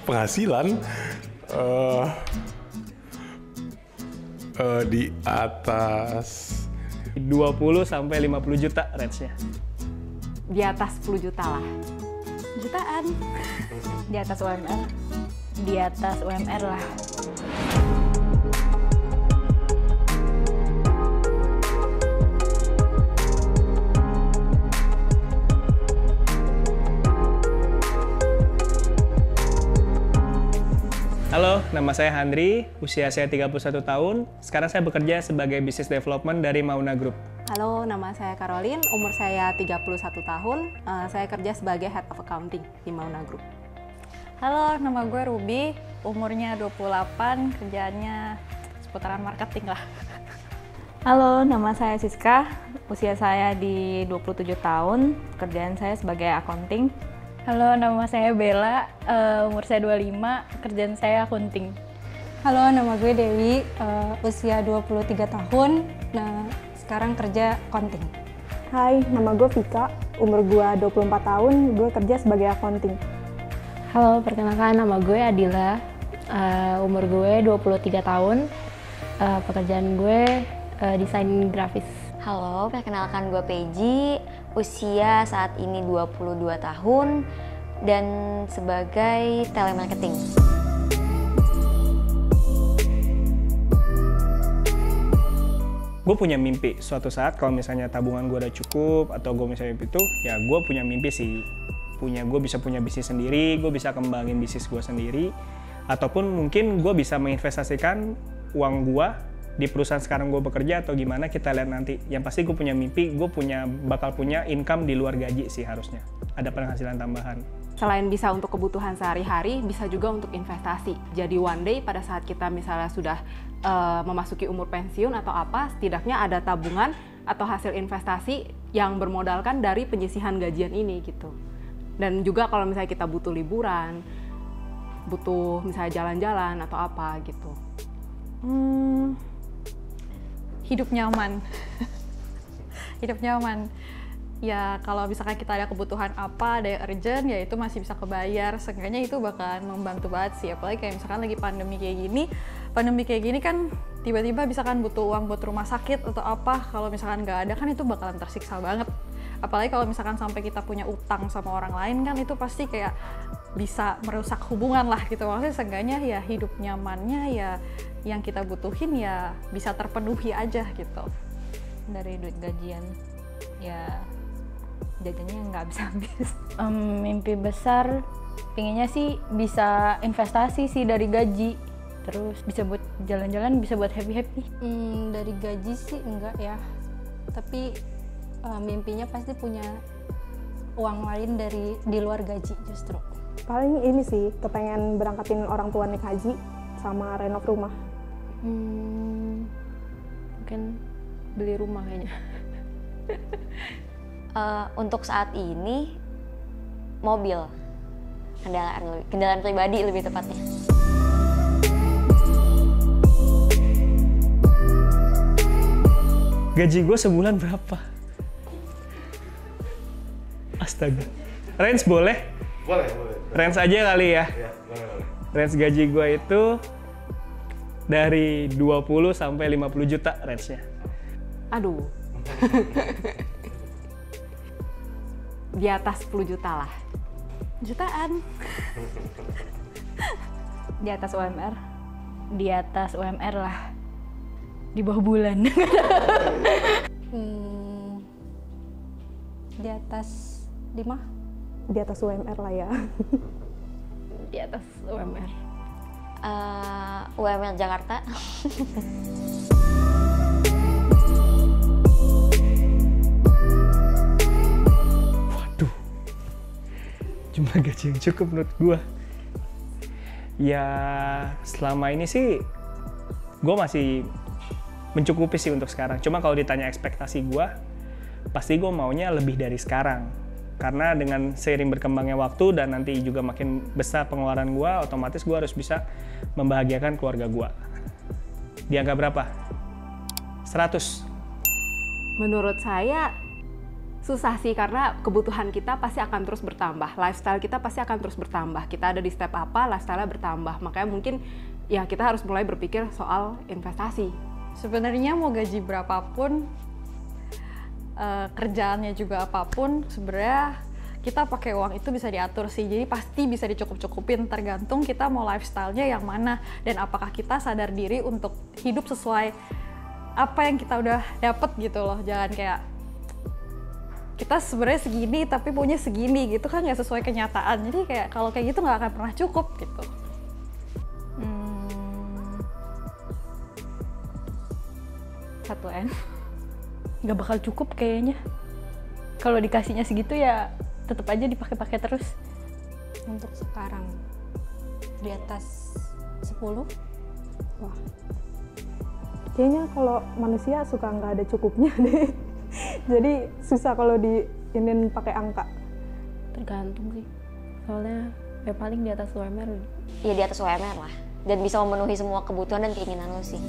penghasilan di atas 20 sampai 50 juta range-nya. Di atas 10 juta lah. Jutaan. Di atas UMR. Di atas UMR lah. Halo, nama saya Handri, usia saya 31 tahun. Sekarang saya bekerja sebagai Business Development dari Mauna Group. Halo, nama saya Caroline, umur saya 31 tahun. Saya kerja sebagai Head of Accounting di Mauna Group. Halo, nama gue Ruby, umurnya 28, kerjaannya seputaran marketing lah. Halo, nama saya Siska, usia saya di 27 tahun, kerjaan saya sebagai accounting. Halo, nama saya Bella, umur saya 25, kerjaan saya accounting. Halo, nama gue Dewi, usia 23 tahun, nah sekarang kerja accounting. Hai, nama gue Vika, umur gue 24 tahun, gue kerja sebagai accounting. Halo, perkenalkan nama gue Adila, umur gue 23 tahun, pekerjaan gue desain grafis. Halo, perkenalkan gue Peji, usia saat ini 22 tahun dan sebagai telemarketing. Gue punya mimpi suatu saat kalau misalnya tabungan gue udah cukup atau gue misalnya itu, ya gue punya mimpi sih. Gue bisa punya bisnis sendiri, gue bisa kembangin bisnis gue sendiri, ataupun mungkin gue bisa menginvestasikan uang gue di perusahaan sekarang gue bekerja atau gimana, kita lihat nanti. Yang pasti gue punya mimpi, gue bakal punya income di luar gaji sih harusnya. Ada penghasilan tambahan. Selain bisa untuk kebutuhan sehari-hari, bisa juga untuk investasi. Jadi one day pada saat kita misalnya sudah memasuki umur pensiun atau apa, setidaknya ada tabungan atau hasil investasi yang bermodalkan dari penyisihan gajian ini gitu. Dan juga kalau misalnya kita butuh liburan, butuh misalnya jalan-jalan atau apa gitu. Hidup nyaman. Hidup nyaman. Ya kalau misalkan kita ada kebutuhan apa, ada yang urgent, ya itu masih bisa kebayar. Seenggaknya itu bakalan membantu banget sih. Apalagi kayak misalkan lagi pandemi kayak gini kan tiba-tiba misalkan butuh uang buat rumah sakit atau apa. Kalau misalkan nggak ada kan itu bakalan tersiksa banget. Apalagi kalau misalkan sampai kita punya utang sama orang lain kan itu pasti kayak bisa merusak hubungan lah gitu. Maksudnya seenggaknya ya hidup nyamannya ya yang kita butuhin ya bisa terpenuhi aja gitu. Dari duit gajian, ya jajannya nggak bisa habis. Mimpi besar, pinginnya sih bisa investasi sih dari gaji. Terus bisa buat jalan-jalan, bisa buat happy-happy. Dari gaji sih enggak ya, tapi mimpinya pasti punya uang lain di luar gaji justru. Paling ini sih, kepengen berangkatin orang tua naik haji sama renov rumah. Mungkin beli rumah kayaknya. Untuk saat ini, mobil. Kendaraan pribadi lebih tepatnya. Gaji gue sebulan berapa? Astaga. Range boleh? boleh. Range aja kali ya? Ya, boleh. Range gaji gue itu dari 20 sampai 50 juta range-nya. Aduh. Di atas 10 juta lah. Jutaan. Di atas UMR. Di atas UMR lah. Di bawah bulan. Di atas 5? Di atas UMR lah ya. Di atas UMR. UMR Jakarta. Waduh, jumlah gaji yang cukup menurut gue. Ya selama ini sih gue masih mencukupi sih untuk sekarang. Cuma kalau ditanya ekspektasi gue, pasti gue maunya lebih dari sekarang. Karena dengan seiring berkembangnya waktu dan nanti juga makin besar pengeluaran gue, otomatis gue harus bisa membahagiakan keluarga gue. Di angka berapa? 100. Menurut saya Susah sih, karena kebutuhan kita pasti akan terus bertambah, lifestyle kita pasti akan terus bertambah. Kita ada di step apa, lifestyle-nya bertambah. Makanya mungkin ya kita harus mulai berpikir soal investasi. Sebenarnya mau gaji berapapun, kerjaannya juga apapun, sebenarnya kita pakai uang itu bisa diatur sih. Jadi pasti bisa dicukup-cukupin, tergantung kita mau lifestyle-nya yang mana dan apakah kita sadar diri untuk hidup sesuai apa yang kita udah dapet gitu loh. Jangan kayak kita sebenarnya segini tapi punya segini gitu kan, nggak sesuai kenyataan. Jadi kayak kalau kayak gitu nggak akan pernah cukup gitu. 1M. Nggak bakal cukup kayaknya. Kalau dikasihnya segitu ya tetap aja dipakai-pakai terus. Untuk sekarang di atas 10. Wah. Kayaknya kalau manusia suka nggak ada cukupnya deh. Jadi susah kalau diinin pakai angka. Tergantung sih. Soalnya ya paling di atas UMR. Ya di atas UMR lah. Dan bisa memenuhi semua kebutuhan dan keinginan lo sih.